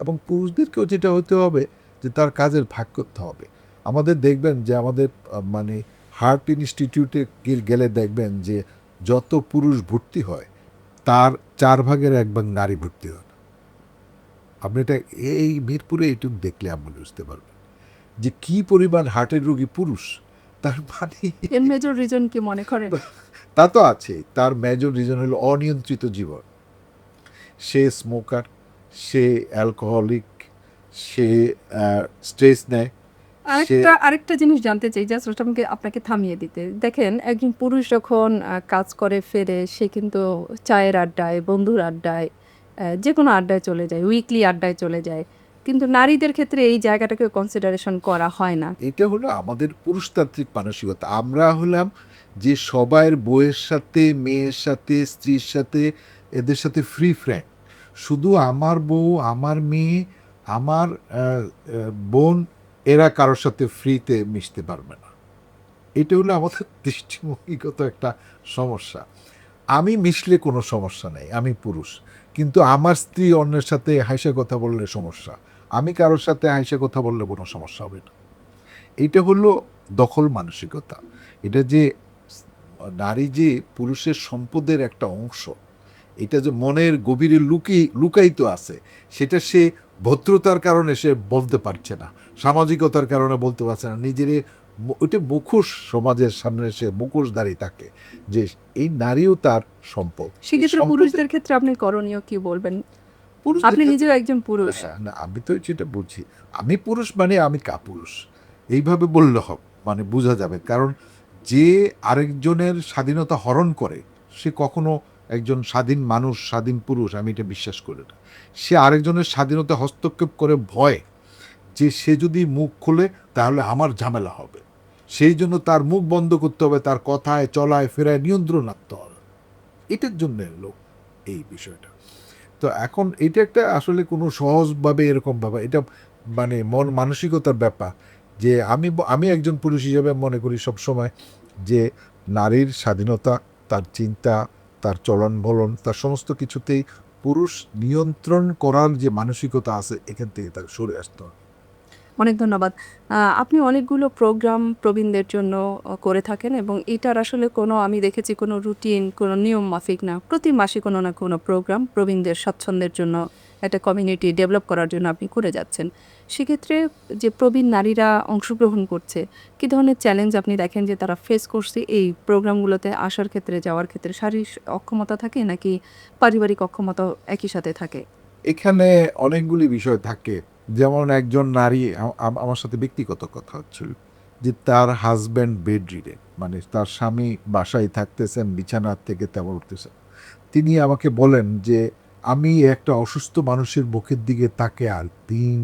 এবং পুরুষদেরকেও যেটা হতে হবে যে তার কাজের ভাগ করতে হবে। আমাদের দেখবেন যে আমাদের মানে হার্ট ইনস্টিটিউটে গেলে দেখবেন যে যত পুরুষ ভর্তি হয়, তার 4/1 নারী ভর্তি হয়। আপনি এটা এই মিরপুরে এইটুকু দেখলে আপনি বুঝতে পারবেন যে কি পরিমাণ হার্টের রোগী পুরুষ। তার মানে এর মেজর রিজন কি মনে করেন? তা তো আছে, তার মেজর রিজন হলো অনিয়ন্ত্রিত জীবন। সে স্মোকার, সে অ্যালকোহলিক, সে স্ট্রেস নেয়। আরেকটা জিনিস জানতে চাই, জাস্ট ওটা আপনাকে থামিয়ে দিতে। দেখেন, একজন পুরুষ যখন কাজ করে ফেরে, সে কিন্তু চায়ের আড্ডায়, বন্ধুর আড্ডায়, যেকোনো আড্ডায় চলে যায়, উইকলি আড্ডায় চলে যায়। কিন্তু নারীদের ক্ষেত্রে এই জায়গাটাকে কনসিডারেশন করা হয় না। এটা হলো আমাদের পুরুষতান্ত্রিক মানসিকতা। আমরা হলাম যে সবাইয়ের বউয়ের সাথে, মেয়ের সাথে, স্ত্রীর সাথে, এদের সাথে ফ্রি ফ্রেন্ড। শুধু আমার বউ, আমার মেয়ে, আমার বোন, এরা কারোর সাথে ফ্রিতে মিশতে পারবে না। এটা হলো আমাদের দৃষ্টিভঙ্গিগত একটা সমস্যা। আমি মিশলে কোনো সমস্যা নেই, আমি পুরুষ। কিন্তু আমার স্ত্রী অন্যের সাথে হাসে কথা বললে সমস্যা। আমি কারোর সাথে হাসে কথা বললে কোনো সমস্যা হবে না। এইটা হলো দখল মানসিকতা। এটা যে নারী যে পুরুষের সম্পদের একটা অংশ, এটা যে মনের গভীরে লুকায়িত আছে, সেটা সে ভদ্রতার কারণে সে বলতে পারছে না, সামাজিকতার কারণে বলতে পারছে না, নিজের ওইটা মুখোশ, সমাজের সামনে সে মুখোশ দাঁড়িয়ে থাকে যে এই নারীও তার সম্পদ। সেক্ষেত্রে পুরুষদের ক্ষেত্রে আপনি করণীয় কি বলবেন? আপনি নিজেও একজন পুরুষ। না, আমি তো যেটা বুঝি, আমি পুরুষ মানে আমি কাপুরুষ, এইভাবে বললে হবে, মানে বোঝা যাবে। কারণ যে আরেকজনের স্বাধীনতা হরণ করে, সে কখনো একজন স্বাধীন মানুষ, স্বাধীন পুরুষ আমি এটা বিশ্বাস করি না। সে আরেকজনের স্বাধীনতা হস্তক্ষেপ করে ভয়, যে সে যদি মুখ খোলে তাহলে আমার ঝামেলা হবে, সেই জন্য তার মুখ বন্ধ করতে হবে, তার কথায় চলায় ফেরায় নিয়ন্ত্রণ রাখতে হবে। এটার জন্য লোক এই বিষয়টা। তো এখন এটা একটা আসলে কোনো সহজভাবে এরকম ব্যাপার, এটা মানে মন মানসিকতার ব্যাপার। যে আমি একজন পুরুষ হিসেবে মনে করি সবসময় যে নারীর স্বাধীনতা, তার চিন্তা, তার চলন বলন, তার সমস্ত কিছুতেই পুরুষ নিয়ন্ত্রণ করার যে মানসিকতা আছে, এখান থেকে তাকে সরে আসতে হবে। অনেক ধন্যবাদ। আপনি অনেকগুলো প্রোগ্রাম প্রবীণদের জন্য করে থাকেন, এবং এটার আসলে আমি দেখেছি কোনো রুটিন, কোনো নিয়ম মাফিক না। প্রতি মাসে কোনো না কোনো প্রোগ্রাম প্রবীণদের স্বাচ্ছন্দ্যের জন্য একটা কমিউনিটি ডেভেলপ করার জন্য আপনি করে যাচ্ছেন। সেক্ষেত্রে যে প্রবীণ নারীরা অংশগ্রহণ করছে, কী ধরনের চ্যালেঞ্জ আপনি দেখেন যে তারা ফেস করছে এই প্রোগ্রামগুলোতে আসার ক্ষেত্রে, যাওয়ার ক্ষেত্রে? শারীরিক অক্ষমতা থাকে নাকি পারিবারিক অক্ষমতাও একই সাথে থাকে? এখানে অনেকগুলি বিষয় থাকে। যেমন একজন নারী আমার সাথে ব্যক্তিগত কথা হচ্ছিল যে তার হাজব্যান্ড বেড রিডেন, মানে তার স্বামী বাসায় থাকতেছেন, বিছানার থেকে তেমন উঠতেছেন। তিনি আমাকে বলেন যে আমি একটা অসুস্থ মানুষের মুখের দিকে তাকে আর দিন,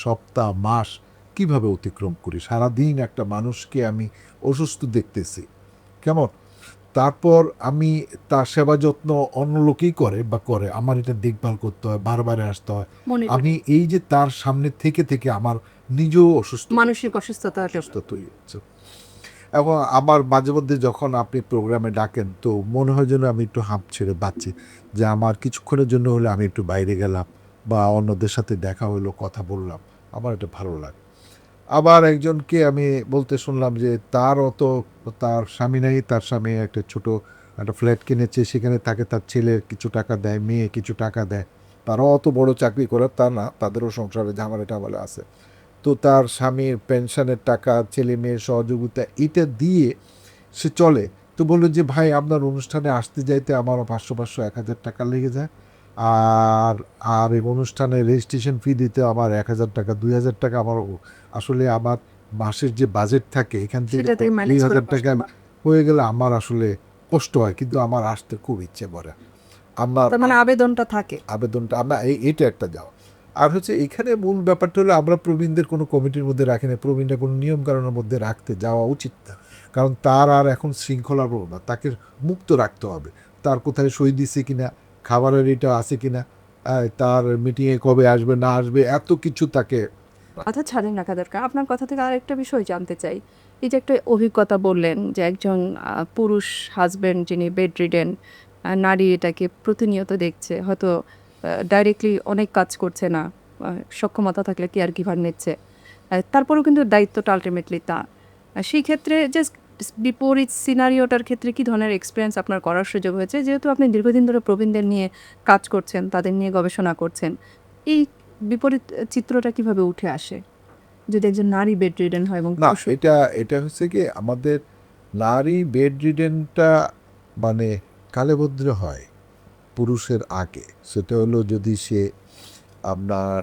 সপ্তাহ, মাস কিভাবে অতিক্রম করি। সারাদিন একটা মানুষকে আমি অসুস্থ দেখতেছি, কেমন। তারপর আমি তার সেবা যত্ন অন্য লোকেই করে বা করে, আমার এটা দেখভাল করতে হয়, বারবার আসতে হয়। আমি এই যে তার সামনে থেকে থেকে আমার নিজেও অসুস্থ, মানসিক অসুস্থতা তৈরি হচ্ছে। এবং আমার মাঝে মধ্যে যখন আপনি প্রোগ্রামে ডাকেন তো মনে হয় যেন আমি একটু হাঁপ ছেড়ে বাঁচি, যে আমার কিছুক্ষণের জন্য হলে আমি একটু বাইরে গেলাম বা অন্যদের সাথে দেখা হলো, কথা বললাম, আমার এটা ভালো লাগে। আবার একজনকে আমি বলতে শুনলাম যে তার স্বামী নেই, তার স্বামী একটা ফ্ল্যাট কিনেছে, সেখানে তাকে তার ছেলে কিছু টাকা দেয়, মেয়ে কিছু টাকা দেয়। তারাও অত বড় চাকরি করে তা না, তাদেরও সংসারে ঝামেলা আছে। তো তার স্বামীর পেনশনের টাকা, ছেলে মেয়ের সহযোগিতা, এটা দিয়ে সে চলে। তো বললো যে ভাই আপনার অনুষ্ঠানে আসতে যাইতে আমার 500 1,000 টাকা লেগে যায়, আর আর এই অনুষ্ঠানে রেজিস্ট্রেশন ফি দিতে আমার 1,000 টাকা 2,000 টাকা আমার আসলে আমার মাসের যে বাজেট থাকে এখান থেকে 2,000 টাকা হয়ে গেলে আমার আসলে কষ্ট হয়, কিন্তু আমার আসতে খুব ইচ্ছে করে। আমার মানে আবেদনটা থাকে, আবেদনটা আমরা এইটা একটা যাওয়া। আর হচ্ছে এখানে মূল ব্যাপারটা হলো আমরা প্রবীণদের কোনো কমিটির মধ্যে রাখি না, প্রবীণরা কোনো নিয়ম কানুনের মধ্যে রাখতে যাওয়া উচিত না, কারণ তার আর এখন শৃঙ্খলা না, তাকে মুক্ত রাখতে হবে। তার কোথায় সই দিছে কিনা, খাবারের এটা আছে কিনা, তার মিটিংয়ে কবে আসবে না আসবে, এত কিছু তাকে কথা ছাড়েন রাখা দরকার। আপনার কথা থেকে আরেকটা বিষয় জানতে চাই। এই যে একটা অভিজ্ঞতা বললেন যে একজন পুরুষ হাজব্যান্ড যিনি বেড রিডেন, নারী এটাকে প্রতিনিয়ত দেখছে, হয়তো ডাইরেক্টলি অনেক কাজ করছে না, সক্ষমতা থাকলে কেয়ার গিভার নিচ্ছে, তারপরেও কিন্তু দায়িত্বটা আলটিমেটলি তার। সেই ক্ষেত্রে জাস্ট বিপরীত সিনারিওটার ক্ষেত্রে কী ধরনের এক্সপিরিয়েন্স আপনার করার সুযোগ হয়েছে, যেহেতু আপনি দীর্ঘদিন ধরে প্রবীণদের নিয়ে কাজ করছেন, তাদের নিয়ে গবেষণা করছেন, এই বিপরীত চিত্রটা কিভাবে উঠে আসে যদি একজন নারী বেড রিডেন হয়? এবং না, এটা হচ্ছে কি আমাদের নারী বেড রিডেনটা মানে কালেভদ্র হয় পুরুষের আগে। সেটা হলো যদি সে আপনার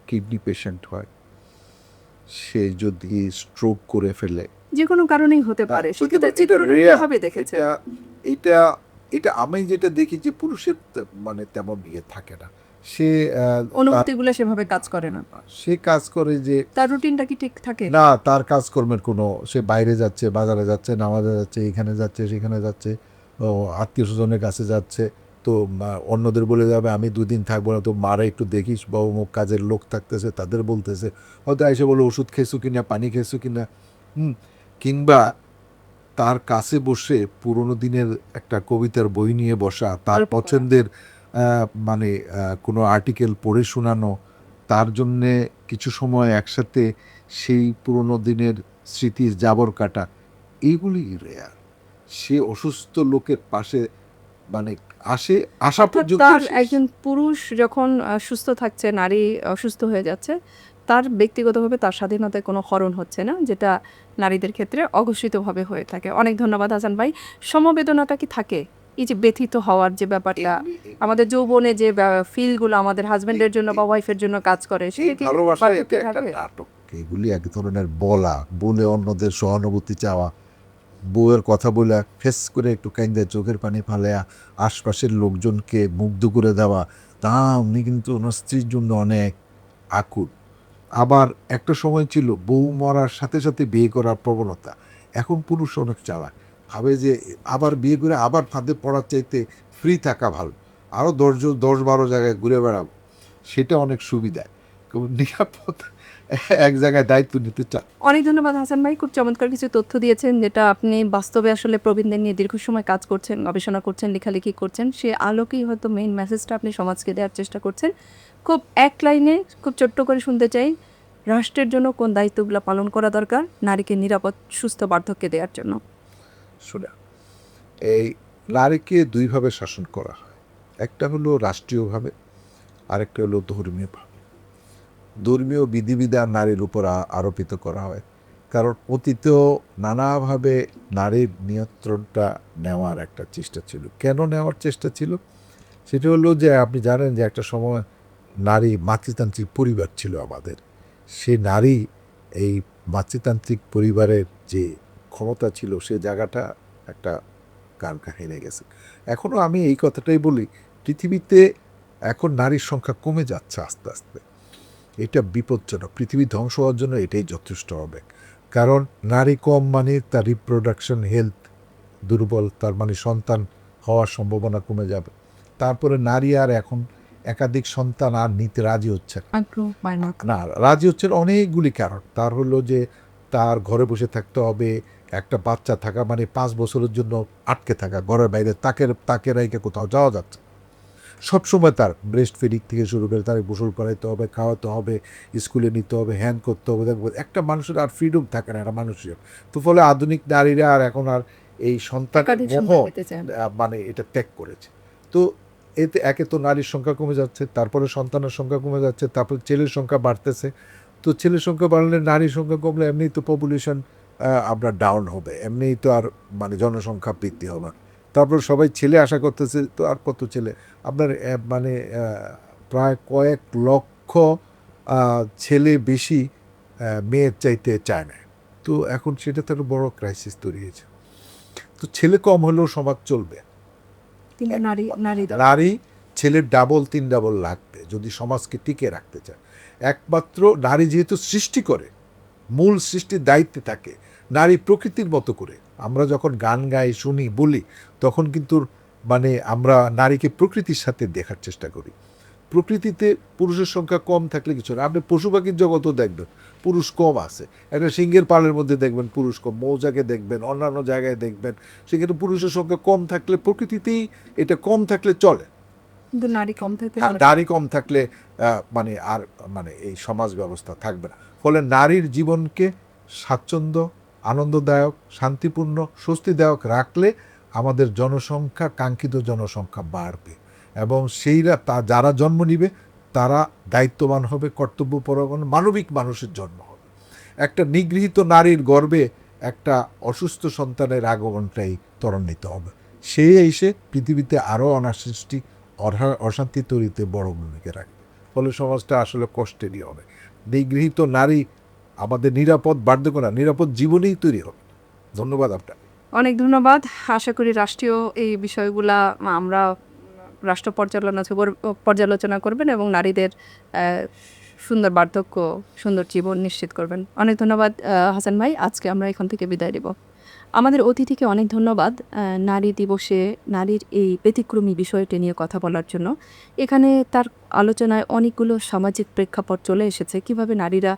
কিডনি পেশেন্ট হয়, সে যদি স্ট্রোক করে ফেলে, যে কোনো কারণেই হতে পারে, সেক্ষেত্রে চিত্রটা কিভাবে দেখেছে? এটা এটা আমি যেটা দেখি যে পুরুষের মানে তেমন ইয়ে থাকে না, সে অনুভূতিগুলো সেভাবে কাজ করে না, সে কাজ করে যে তার রুটিনটা কি ঠিক থাকে না, তার কাজকর্মের কোনো, সে বাইরে যাচ্ছে, বাজারে যাচ্ছে, নামাজে যাচ্ছে, এখানে যাচ্ছে, সেখানে যাচ্ছে, ও আত্মীয় স্বজনের কাছে যাচ্ছে। তো অন্যদের বলে যাবে আমি 2 দিন থাকবো না, তো মারা একটু দেখিস বা অমুক কাজের লোক থাকতেছে, তাদের বলতেছে, হয়তো এসে বলে ওষুধ খেয়েছো কিনা, পানি খেয়েছো কিনা, কিংবা তার কাছে বসে পুরোনো দিনের একটা কবিতার বই নিয়ে বসা, তার পছন্দের মানে কোনো আর্টিকেল পড়ে শোনানো, তার জন্যে কিছু সময় একসাথে সেই পুরোনো দিনের স্মৃতির জাবর কাটা, এইগুলি রেয়ার। সে অসুস্থ লোকের পাশে মানে আসা পর্যন্ত তার একজন পুরুষ যখন সুস্থ থাকছে, নারী অসুস্থ হয়ে যাচ্ছে, তার ব্যক্তিগতভাবে তার স্বাধীনতায় কোনো হরণ হচ্ছে না, যেটা নারীদের ক্ষেত্রে অঘোষিতভাবে হয়ে থাকে। অনেক ধন্যবাদ হাসান ভাই। সমবেদনাটা কি থাকে? এই যে ব্যথিত হওয়ার যে ব্যাপারটা, আমাদের যৌবনে যে ফিলগুলো আমাদের হাজবেন্ডের জন্য বা ওয়াইফের জন্য কাজ করে, সেটা কি নাটক, এগুলি এক ধরনের বলে অন্যদের সহানুভূতি চাওয়া, বউয়ের কথা বলে ফেস করে একটু কাইন্দে চোখের পানি ফালেয়া আশপাশের লোকজনকে মুগ্ধ করে দেওয়া, তা উনি কিন্তু ওনার স্ত্রীর জন্য অনেক আকুল। আবার একটা সময় ছিল বউ মরার সাথে সাথে বিয়ে করার প্রবণতা, এখন পুরুষ অনেক চালাক, ভাবে যে আবার বিয়ে করে আবার ফাঁদে পড়ার চাইতে ফ্রি থাকা ভালো, আরও 10-12 জায়গায় ঘুরে বেড়াবো, সেটা অনেক সুবিধা, নিরাপদ এক জায়গায় দায়িত্ব নিতে চান। অনেক ধন্যবাদ হাসান ভাই, খুব চমৎকার কিছু তথ্য দিয়েছেন, যেটা আপনি বাস্তবে আসলে প্রবীণদের নিয়ে দীর্ঘ সময় কাজ করছেন, গবেষণা করছেন, লেখালেখি করছেন, সে আলোকেই হয়তো মেইন মেসেজটা আপনি সমাজকে দেওয়ার চেষ্টা করছেন। খুব এক লাইনে খুব ছোট্ট করে শুনতে চাই, রাষ্ট্রের জন্য কোন দায়িত্বগুলো পালন করা দরকার নারীকে নিরাপদ সুস্থ বার্ধক্যে দেওয়ার জন্য? শোনা, এই নারীকে দুইভাবে শাসন করা হয়, একটা হলো রাষ্ট্রীয়ভাবে, আরেকটা হলো ধর্মীয় বিধিবিধান নারীর উপর আরোপিত করা হয়। কারণ অতীতেও নানাভাবে নারীর নিয়ন্ত্রণটা নেওয়ার একটা চেষ্টা ছিল। কেন নেওয়ার চেষ্টা ছিল? সেটা হলো যে আপনি জানেন যে একটা সময় নারী মাতৃতান্ত্রিক পরিবার ছিল আমাদের। সে নারী এই মাতৃতান্ত্রিক পরিবারের যে ক্ষমতা ছিল সে জায়গাটা একটা কারকা হেরে গেছে। এখনও আমি এই কথাটাই বলি, পৃথিবীতে এখন নারীর সংখ্যা কমে যাচ্ছে আস্তে আস্তে। এটা বিপজ্জনক। পৃথিবী ধ্বংস হওয়ার জন্য এটাই যথেষ্ট হবে। কারণ নারী কম মানে তার রিপ্রোডাকশন হেলথ দুর্বল, তার মানে সন্তান হওয়ার সম্ভাবনা কমে যাবে। তারপরে নারী আর এখন একাধিক সন্তান আর নিতে রাজি হচ্ছে না, রাজি হচ্ছে অনেকগুলি কারণ। তার হলো যে তার ঘরে বসে থাকতে হবে, একটা বাচ্চা থাকা মানে 5 বছরের জন্য আটকে থাকা, ঘরের বাইরে তাকে রেখে কোথাও যাওয়া যাচ্ছে সবসময়। তার ব্রেস্ট ফিডিং থেকে শুরু করে তার গোসল করাইতে হবে, খাওয়াতে হবে, স্কুলে নিতে হবে, হ্যান্ড করতে হবে। একটা মানুষের আর ফ্রিডম থাকে না, একটা মানুষের। তো ফলে আধুনিক নারীরা আর এখন আর এই সন্তান মানে এটা ত্যাগ করেছে। তো এতে একে তো নারীর সংখ্যা কমে যাচ্ছে, তারপরে সন্তানের সংখ্যা কমে যাচ্ছে, তারপরে ছেলের সংখ্যা বাড়তেছে। তো ছেলের সংখ্যা বাড়লে নারীর সংখ্যা কমলে এমনিই তো পপুলেশন আপনার ডাউন হবে, এমনিই তো আর মানে জনসংখ্যা বৃদ্ধি হবে। তারপর সবাই ছেলে আশা করতেছে, তো আর কত ছেলে আপনার মানে প্রায় কয়েক লক্ষ ছেলে বেশি মেয়ের চাইতে চায় না। তো এখন সেটা তো একটা বড় ক্রাইসিস তৈরি হয়েছে। তো ছেলে কম হলেও সমাজ চলবে, নারী ছেলের ডাবল 3 ডাবল লাগবে যদি সমাজকে টিকে রাখতে চায়। একমাত্র নারী যেহেতু সৃষ্টি করে, মূল সৃষ্টির দায়িত্বে থাকে, নারী প্রকৃতির মতো করে। আমরা যখন গান গাই, শুনি, বলি, তখন কিন্তু মানে আমরা নারীকে প্রকৃতির সাথে দেখার চেষ্টা করি। প্রকৃতিতে পুরুষের সংখ্যা কম থাকলে কিছু না। আপনি পশু পাখির জগতও দেখবেন পুরুষ কম আছে, একটা সিংহের পালের মধ্যে দেখবেন পুরুষ কম, মৌজাকে দেখবেন, অন্যান্য জায়গায় দেখবেন সেখানে পুরুষের সংখ্যা কম থাকলে প্রকৃতিতেই এটা কম থাকলে চলে। কিন্তু নারী কম থাকলে মানে আর মানে এই সমাজ ব্যবস্থা থাকবে না। ফলে নারীর জীবনকে স্বাচ্ছন্দ্য, আনন্দদায়ক, শান্তিপূর্ণ, স্বস্তিদায়ক রাখলে আমাদের জনসংখ্যা, কাঙ্ক্ষিত জনসংখ্যা বাড়বে এবং যারা জন্ম নিবে তারা দায়িত্ববান হবে, কর্তব্যপরায়ণ, মানবিক মানুষের জন্ম হবে। একটা নিগৃহীত নারীর গর্ভে একটা অসুস্থ সন্তানের আগমনটাই ত্বরান্বিত হবে। সে এসে পৃথিবীতে আরও অনাসৃষ্টি, অশান্তি তৈরিতে বড় ভূমিকা রাখবে। ফলে সমাজটা আসলে কষ্টেরই হবে। নিগৃহীত নারী আমাদের নিরাপদ বার্ধক্য, নিরাপদ জীবনেই তৈরি হবে। ধন্যবাদ আপনার। অনেক ধন্যবাদ। আশা করি রাষ্ট্রীয় এই বিষয়গুলা আমরা রাষ্ট্র পর্যালোচনা করবেন এবং নারীদের সুন্দর বার্ধক্য, সুন্দর জীবন নিশ্চিত করবেন। অনেক ধন্যবাদ হাসান ভাই। আজকে আমরা এখান থেকে বিদায় দেব। আমাদের অতিথিকে অনেক ধন্যবাদ নারী দিবসে নারীর এই ব্যতিক্রমী বিষয়টি নিয়ে কথা বলার জন্য। এখানে তার আলোচনায় অনেকগুলো সামাজিক প্রেক্ষাপট চলে এসেছে, কিভাবে নারীরা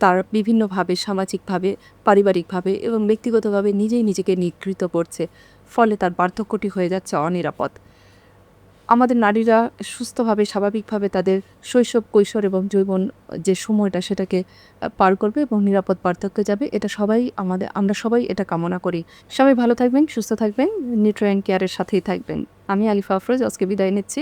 তার বিভিন্নভাবে সামাজিকভাবে, পারিবারিকভাবে এবং ব্যক্তিগতভাবে নিজেকে নিগৃহীত করছে, ফলে তার বার্ধক্যটি হয়ে যাচ্ছে অনিরাপদ। আমাদের নারীরা সুস্থভাবে, স্বাভাবিকভাবে তাদের শৈশব, কৈশোর এবং যৌবন যে সময়টা সেটাকে পার করবে এবং নিরাপদ বার্ধক্যে যাবে, এটা আমরা সবাই এটা কামনা করি। সবাই ভালো থাকবেন, সুস্থ থাকবেন, নিউট্রিয়েন্ট কেয়ারের সাথেই থাকবেন। আমি আলিফা আফরোজ আজকে বিদায় নিচ্ছি।